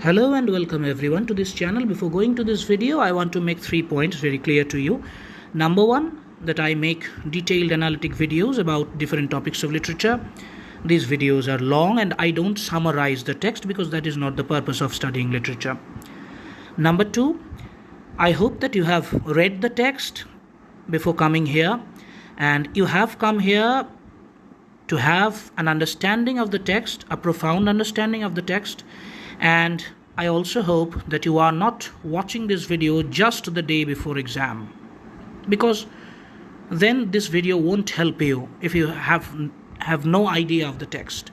Hello and welcome everyone to this channel. Before going to this video, I want to make 3 points very clear to you. Number one, that I make detailed analytic videos about different topics of literature. These videos are long and I don't summarize the text because that is not the purpose of studying literature. Number two, I hope that you have read the text before coming here, and you have come here to have an understanding of the text, a profound understanding of the text. And I also hope that you are not watching this video just the day before exam, because then this video won't help you if you have no idea of the text.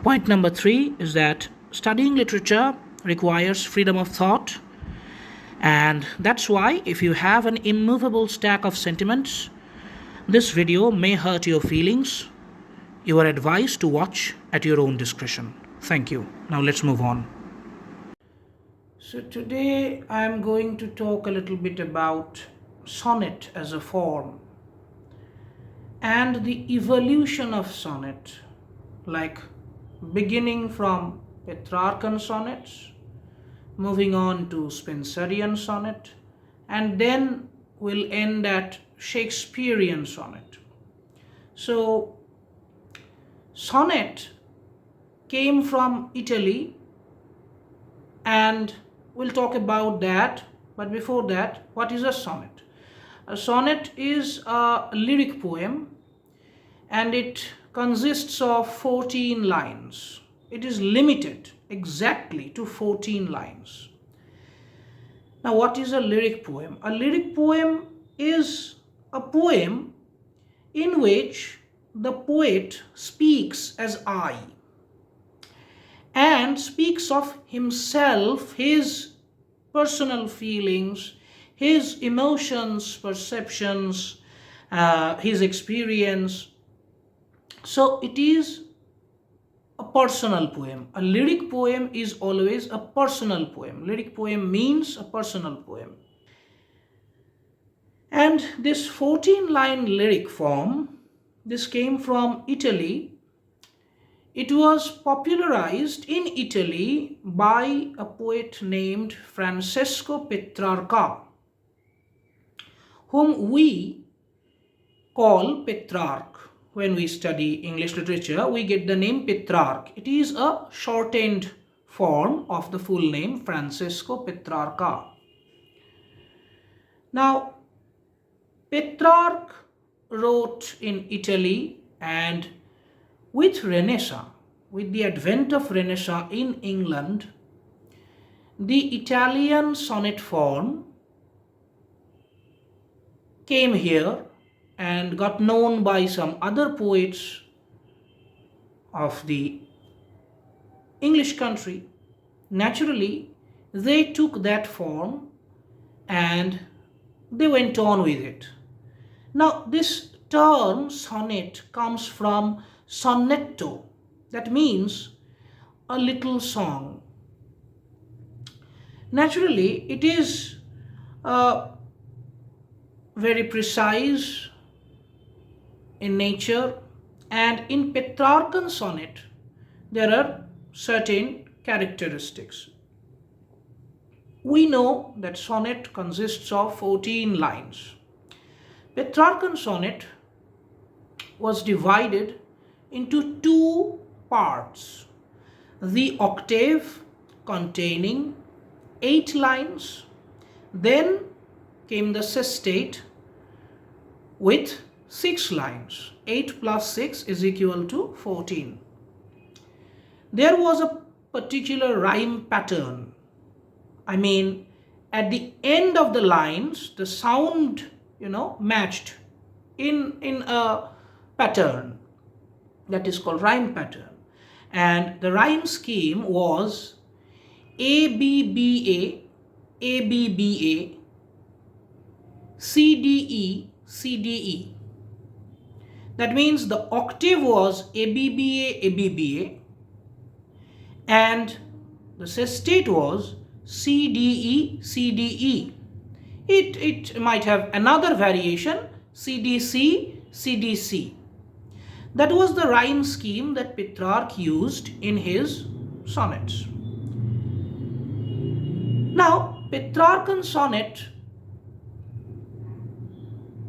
Point number 3 is that studying literature requires freedom of thought, and that's why if you have an immovable stack of sentiments, this video may hurt your feelings. You are advised to watch at your own discretion. Thank you. Now let's move on. So today I am going to talk a little bit about sonnet as a form and the evolution of sonnet, like beginning from Petrarchan sonnets, moving on to Spenserian sonnet, and then we'll end at Shakespearean sonnet. So sonnet came from Italy, and we'll talk about that. But before that, what is a sonnet? A sonnet is a lyric poem, and it consists of 14 lines. It is limited exactly to 14 lines. Now, what is a lyric poem? A lyric poem is a poem in which the poet speaks as I, and speaks of himself, his personal feelings, his emotions, perceptions, his experience. So it is a personal poem. A lyric poem is always a personal poem. Lyric poem means a personal poem. And this 14-line lyric form, this came from Italy. It was popularized in Italy by a poet named Francesco Petrarca, whom we call Petrarch. When we study English literature, we get the name Petrarch. It is a shortened form of the full name Francesco Petrarca. Now, Petrarch wrote in Italy, and with the advent of Renaissance in England, the Italian sonnet form came here and got known by some other poets of the English country. Naturally, they took that form and they went on with it. Now, this term sonnet comes from sonetto, that means a little song. Naturally, it is very precise in nature, and in Petrarchan sonnet there are certain characteristics. We know that sonnet consists of 14 lines. Petrarchan sonnet was divided into 2 parts. The octave containing 8 lines, then came the sestet with 6 lines. 8 plus 6 is equal to 14. There was a particular rhyme pattern. I mean, at the end of the lines, the sound, matched in a pattern that is called rhyme pattern. And the rhyme scheme was ABBA, ABBA, CDE, CDE. That means the octave was ABBA, ABBA, and the sestet was CDE, CDE. It might have another variation, CDC, CDC. That was the rhyme scheme that Petrarch used in his sonnets. Petrarchan sonnet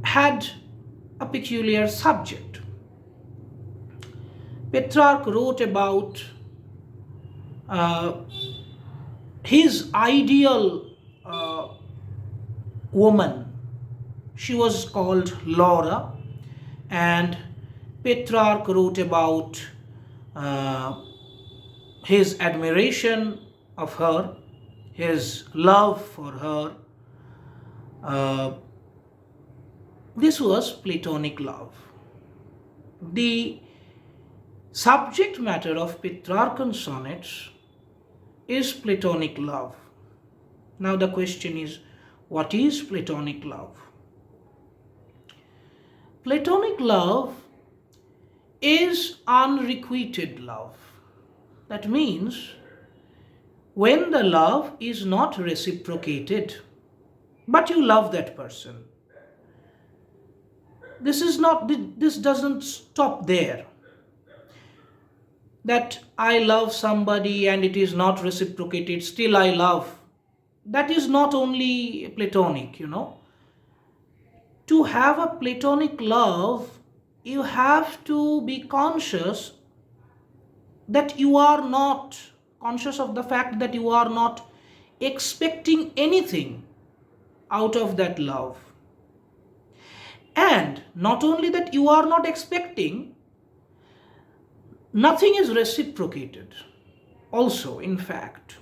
had a peculiar subject. Petrarch wrote about uh, his ideal woman. She was called Laura, and Petrarch wrote about uh, his admiration of her, his love for her. This was Platonic love. The subject matter of Petrarchan sonnets is Platonic love. Now the question is, what is Platonic love? Platonic love is unrequited love. That means when the love is not reciprocated, but you love that person. This doesn't stop there. That I love somebody and it is not reciprocated, still I love. That is not only platonic, To have a platonic love, you have to be conscious that you are not conscious of the fact that you are not expecting anything out of that love. And not only that you are not expecting, nothing is reciprocated also, in fact.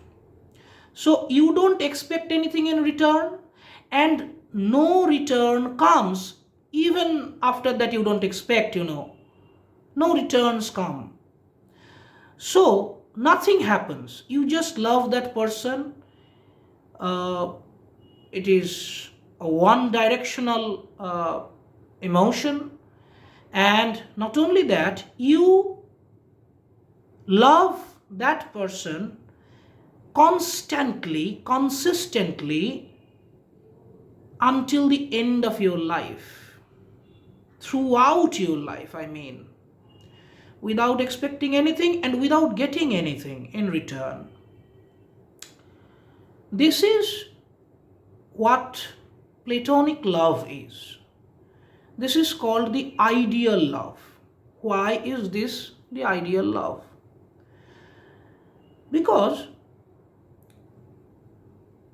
So you don't expect anything in return, and no return comes. Even after that you don't expect, no returns come. So nothing happens. You just love that person. It is a one directional emotion. And not only that, you love that person constantly, consistently, until the end of your life. Throughout your life, without expecting anything and without getting anything in return. This is what Platonic love is. This is called the ideal love. Why is this the ideal love? Because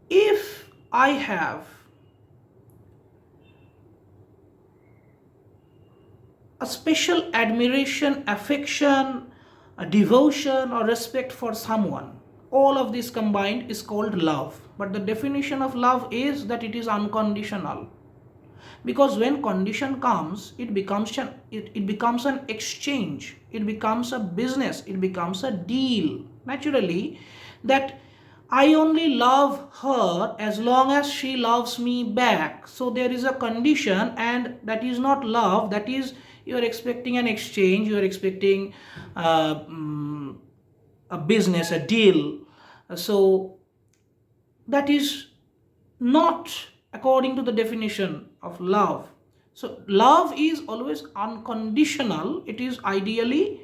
if I have a special admiration, affection, a devotion or respect for someone, all of this combined is called love. But the definition of love is that it is unconditional. Because when condition comes, it becomes an exchange, it becomes a business, it becomes a deal. Naturally, that I only love her as long as she loves me back. So there is a condition, and that is not love. That is, you are expecting an exchange, you are expecting a business, a deal. So that is not according to the definition of love. So love is always unconditional. It is ideally,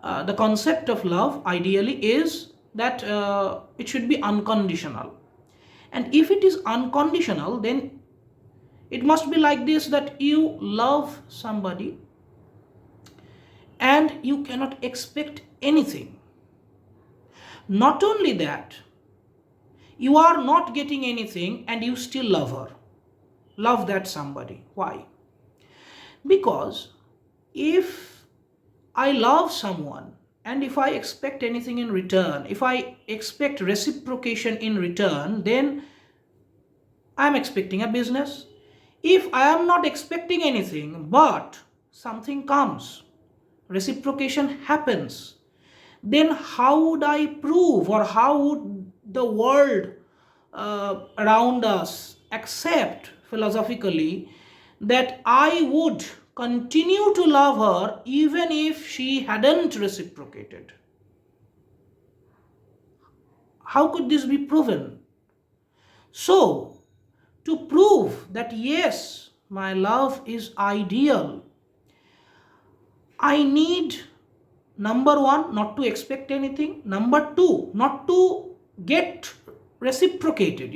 the concept of love ideally is that it should be unconditional. And if it is unconditional, then it must be like this, that you love somebody and you cannot expect anything. Not only that, you are not getting anything and you still love her. Love that somebody. Why? Because if I love someone and if I expect anything in return, if I expect reciprocation in return, then I am expecting a business. If I am not expecting anything but something comes, reciprocation happens, then how would I prove, or how would the world around us accept philosophically that I would continue to love her even if she hadn't reciprocated? How could this be proven? So, to prove that yes, my love is ideal, I need, number one, not to expect anything. Number two, not to get reciprocated,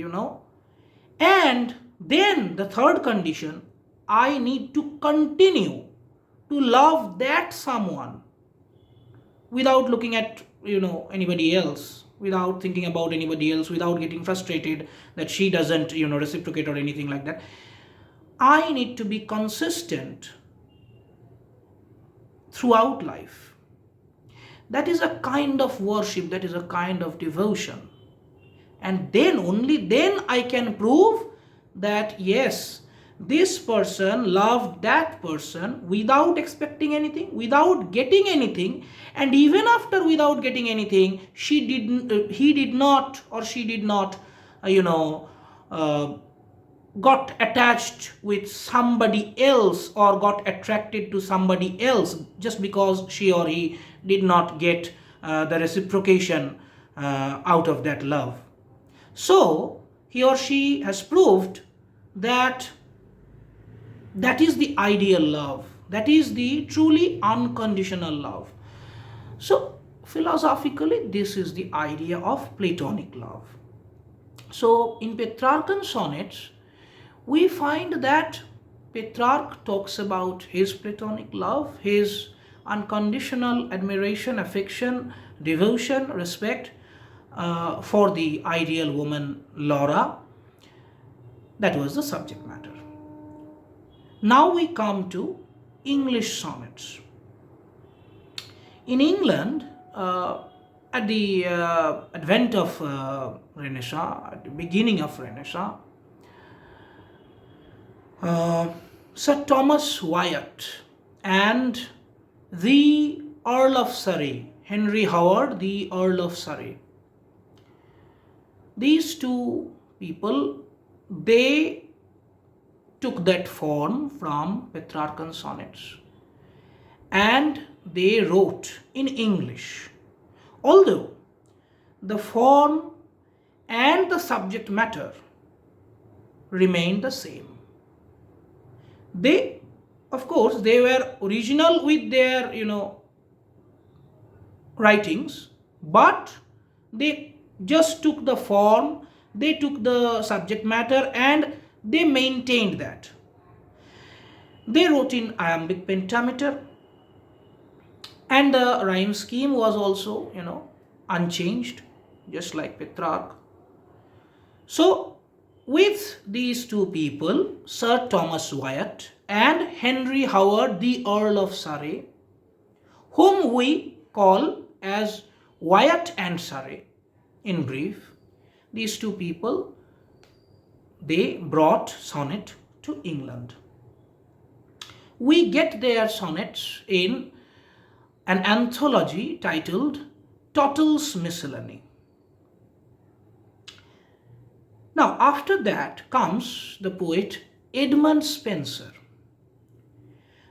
And then the third condition, I need to continue to love that someone without looking at, anybody else, without thinking about anybody else, without getting frustrated that she doesn't, reciprocate or anything like that. I need to be consistent throughout life. That is a kind of worship, that is a kind of devotion. And then, only then I can prove that yes, this person loved that person without expecting anything, without getting anything, and even after without getting anything, he did not, or she did not, got attached with somebody else or got attracted to somebody else just because she or he did not get the reciprocation out of that love. So he or she has proved that that is the ideal love, that is the truly unconditional love. So philosophically, this is the idea of Platonic love. So in Petrarchan Sonnets, we find that Petrarch talks about his Platonic love, his unconditional admiration, affection, devotion, respect for the ideal woman Laura. That was the subject matter. Now we come to English sonnets. In England, at the advent of Renaissance, at the beginning of Renaissance, Sir Thomas Wyatt and the Earl of Surrey, Henry Howard, the Earl of Surrey, these two people, they took that form from Petrarchan Sonnets and they wrote in English. Although the form and the subject matter remained the same. They, of course, they were original with their, writings, but they just took the form, they took the subject matter, and they maintained that. They wrote in iambic pentameter, and the rhyme scheme was also, unchanged, just like Petrarch. So, with these two people, Sir Thomas Wyatt and Henry Howard, the Earl of Surrey, whom we call as Wyatt and Surrey, in brief, these two people, they brought sonnet to England. We get their sonnets in an anthology titled Tottle's Miscellany. Now, after that comes the poet Edmund Spenser.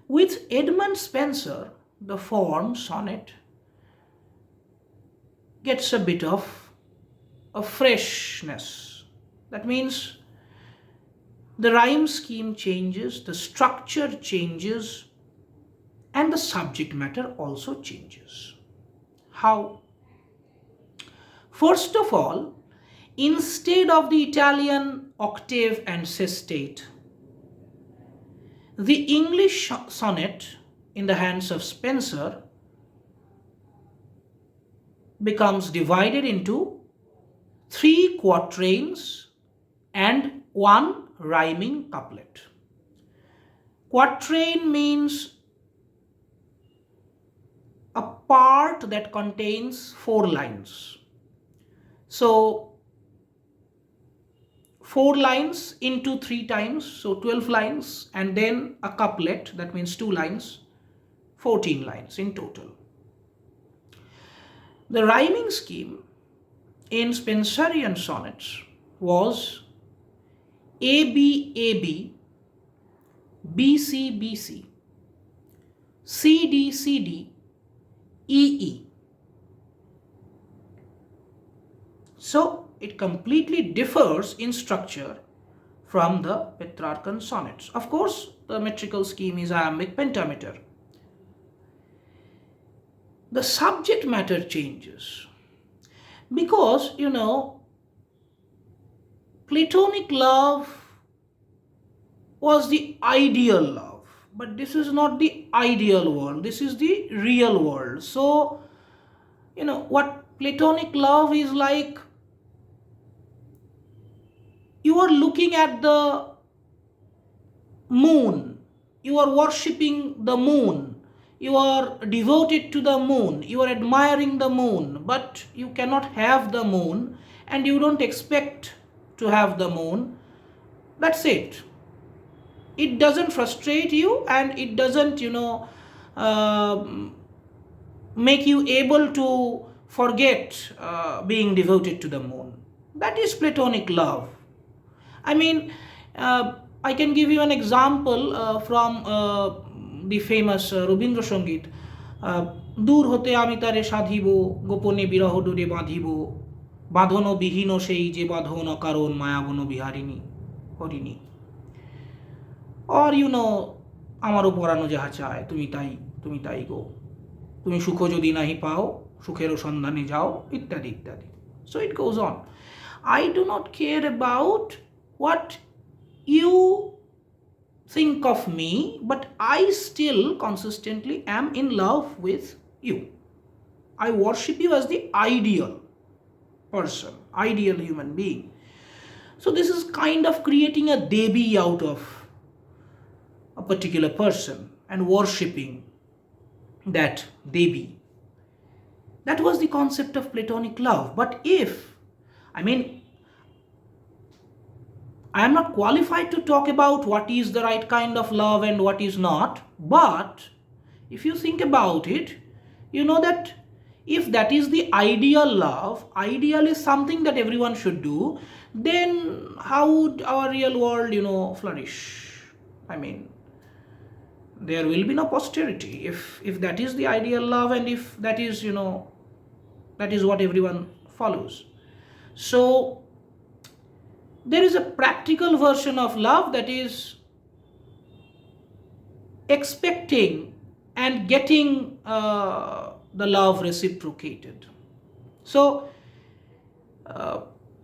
With Edmund Spenser, the form sonnet gets a bit of a freshness. That means the rhyme scheme changes, the structure changes, and the subject matter also changes. How? First of all, instead of the Italian octave and sestet, the English sonnet in the hands of Spenser becomes divided into 3 quatrains and 1 rhyming couplet. Quatrain means a part that contains 4 lines. So 4 lines into 3 times, so 12 lines, and then a couplet, that means 2 lines, 14 lines in total. The rhyming scheme in Spenserian sonnets was ABAB, BC, CD, EE. So it completely differs in structure from the Petrarchan sonnets. Of course, the metrical scheme is iambic pentameter. The subject matter changes because, Platonic love was the ideal love, but this is not the ideal world, this is the real world. So what Platonic love is like, you are looking at the moon, you are worshipping the moon, you are devoted to the moon, you are admiring the moon, but you cannot have the moon and you don't expect to have the moon. That's it. It doesn't frustrate you and it doesn't make you able to forget being devoted to the moon. That is Platonic love. I mean, I can give you an example from the famous Rabindra Sangit. দূর হতে আমি তারে সাধিব, গোপনে বিরহ ডোরে বাঁধিব, বাঁধন বিহীন সেই যে বাঁধন অকারণ মায়াবন বিহারিণী হরিণী। Or আমারও পরানো যাহা চায় তুমি তাই গো, তুমি সুখ যদি নাহি পাও সুখেরও সন্ধানে যাও, ইত্যাদি ইত্যাদি. So it goes on. I do not care about what you think of me, but I still consistently am in love with you. I worship you as the ideal person, ideal human being. So this is kind of creating a devi out of a particular person and worshipping that devi. That was the concept of Platonic love. But I am not qualified to talk about what is the right kind of love and what is not, but if you think about it, you know that if that is the ideal love, ideal is something that everyone should do, then how would our real world, flourish? There will be no posterity if that is the ideal love and if that is, that is what everyone follows. So there is a practical version of love, that is expecting and getting the love reciprocated. So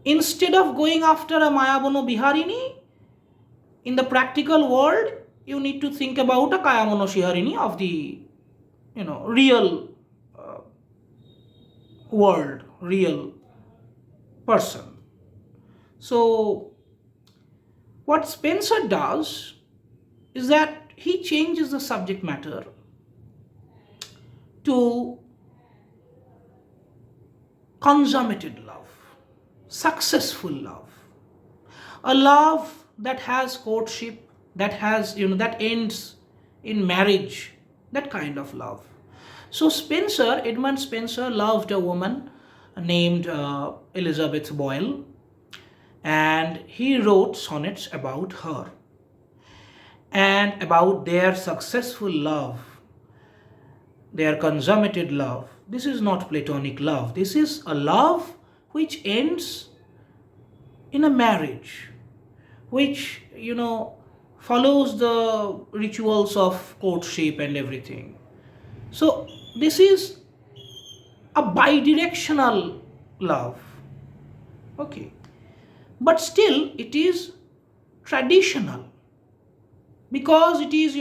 instead of going after a mayabono biharini, in the practical world you need to think about a kayamono shiharini of the real world, real person. So what Spenser does is that he changes the subject matter to consummated love, successful love, a love that has courtship, that has that ends in marriage, that kind of love. So Edmund Spenser loved a woman named Elizabeth Boyle, and he wrote sonnets about her and about their successful love, their consummated love. This is not Platonic love. This is a love which ends in a marriage, which follows the rituals of courtship and everything. So this is a bidirectional love. Okay. But still it is traditional because it is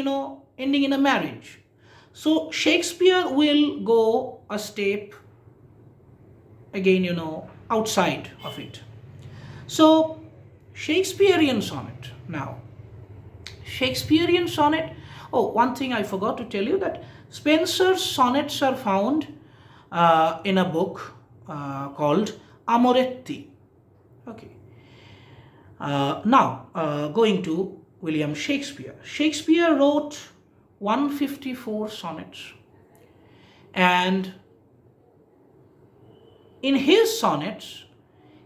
ending in a marriage. So Shakespeare will go a step again outside of it. So Shakespearean sonnet. Now Shakespearean sonnet, one thing I forgot to tell you, that Spenser's sonnets are found in a book called Amoretti. Okay. Now going to William Shakespeare. Shakespeare wrote 154 sonnets, and in his sonnets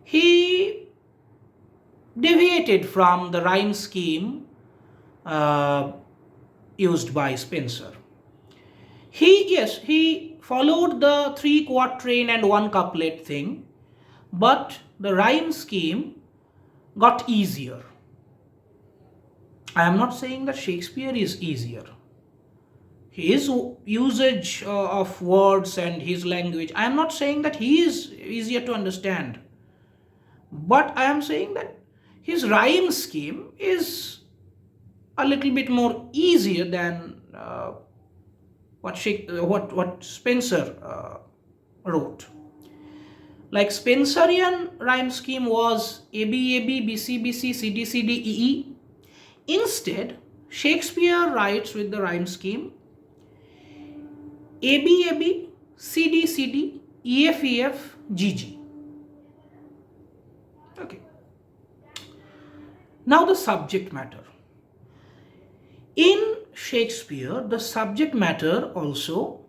he deviated from the rhyme scheme used by Spenser. He followed the 3 quatrain and 1 couplet thing, but the rhyme scheme got easier. I am not saying that Shakespeare is easier. His usage of words and his language, I am not saying that he is easier to understand. But I am saying that his rhyme scheme is a little bit more easier than what Spenser wrote. Like Spenserian rhyme scheme was ABAB, BCBC, CDCD, EE. Instead, Shakespeare writes with the rhyme scheme ABAB, CDCD, EFEF, GG. Okay. Now the subject matter. In Shakespeare, the subject matter also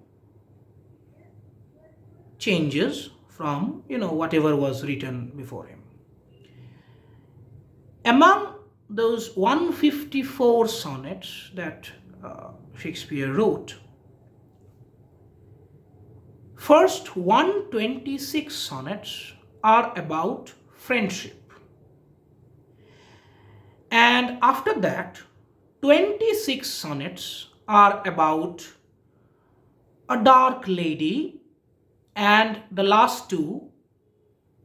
changes from, whatever was written before him. Among those 154 sonnets that Shakespeare wrote, first 126 sonnets are about friendship. And after that, 26 sonnets are about a dark lady, and the last two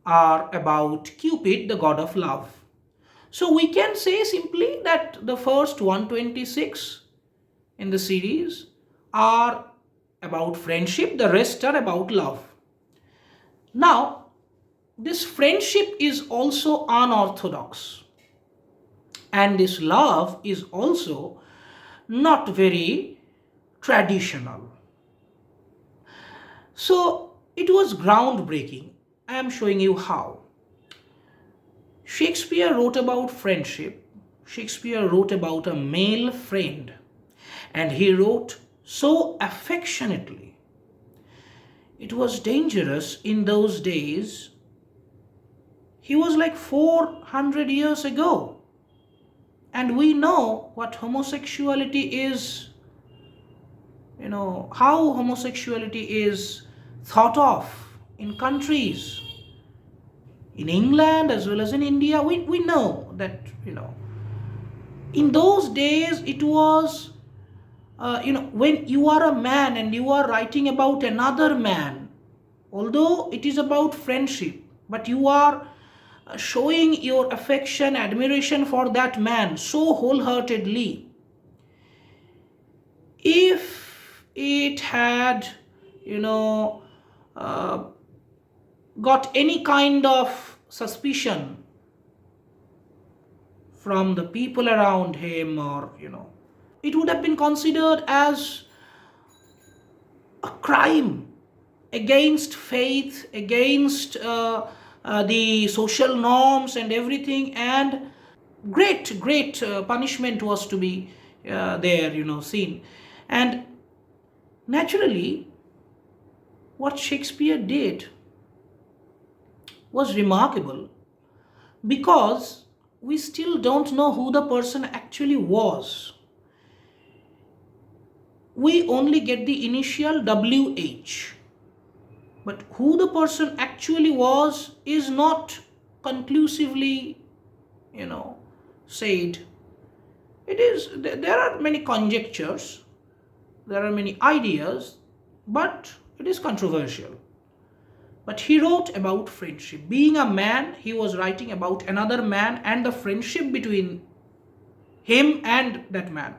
are about Cupid, the god of love. So we can say simply that the first 126 in the series are about friendship, the rest are about love. Now, this friendship is also unorthodox, and this love is also not very traditional. So it was groundbreaking. I am showing you how. Shakespeare wrote about friendship. Shakespeare wrote about a male friend, and he wrote so affectionately. It was dangerous in those days. He was like 400 years ago. And we know what homosexuality is, how homosexuality is thought of in countries. In England as well as in India, we know that, in those days it was, when you are a man and you are writing about another man, although it is about friendship, but you are showing your affection, admiration for that man so wholeheartedly. If it had, got any kind of suspicion from the people around him, or, it would have been considered as a crime against faith, against the social norms and everything, and great punishment was to be there, seen. And naturally, what Shakespeare did was remarkable, because we still don't know who the person actually was. We only get the initial WH, but who the person actually was is not conclusively, said. There are many conjectures, there are many ideas, but it is controversial. But he wrote about friendship. Being a man, he was writing about another man and the friendship between him and that man.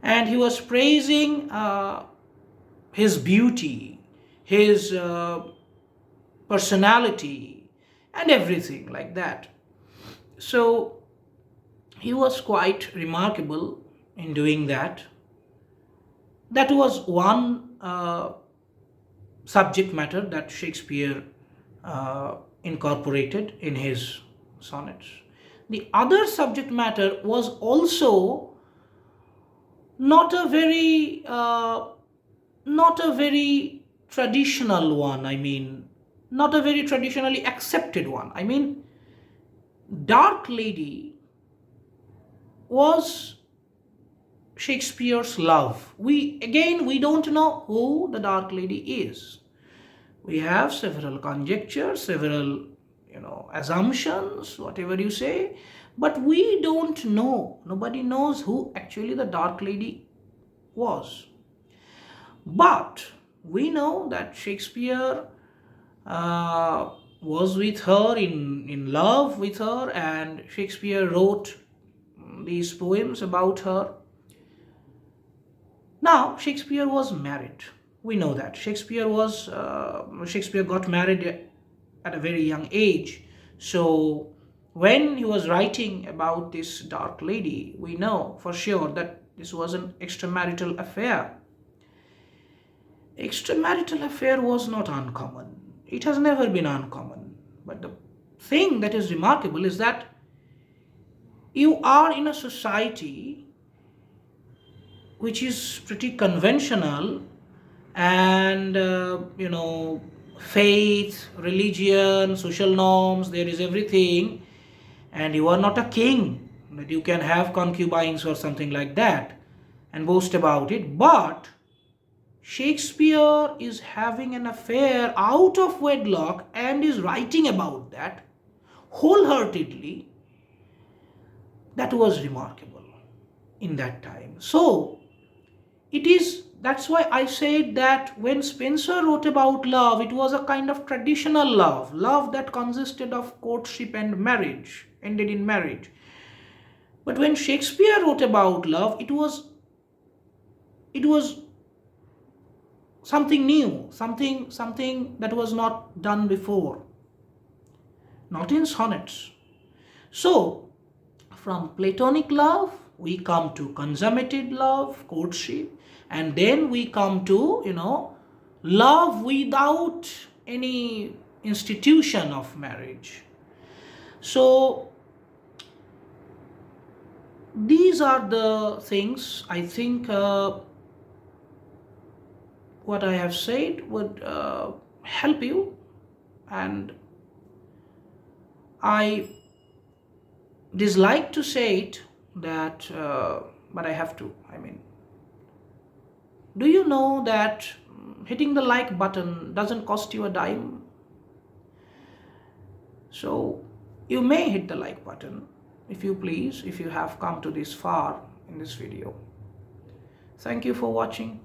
And he was praising his beauty, his personality, and everything like that. So he was quite remarkable in doing that. That was one subject matter that Shakespeare incorporated in his sonnets. The other subject matter was also not a very traditional one. I mean, not a very traditionally accepted one. I mean, Dark Lady was Shakespeare's love. We don't know who the Dark Lady is. We have several conjectures, several, assumptions, whatever you say, but we don't know. Nobody knows who actually the Dark Lady was. But we know that Shakespeare was with her, in love with her, and Shakespeare wrote these poems about her. Now, Shakespeare was married. We know that. Shakespeare got married at a very young age. So, when he was writing about this dark lady, we know for sure that this was an extramarital affair. Extramarital affair was not uncommon. It has never been uncommon. But the thing that is remarkable is that you are in a society which is pretty conventional, and faith, religion, social norms, there is everything, and you are not a king that you can have concubines or something like that and boast about it. But Shakespeare is having an affair out of wedlock and is writing about that wholeheartedly. That was remarkable in that time. So that's why I said that when Spenser wrote about love, it was a kind of traditional love that consisted of courtship and marriage, ended in marriage. But when Shakespeare wrote about love, it was something new, something that was not done before, not in sonnets. So, from Platonic love, we come to consummated love, courtship, and then we come to, love without any institution of marriage. So, these are the things I think what I have said would help you, and I dislike to say it that, but I have to. Do you know that hitting the like button doesn't cost you a dime? So you may hit the like button if you please, if you have come to this far in this video. Thank you for watching.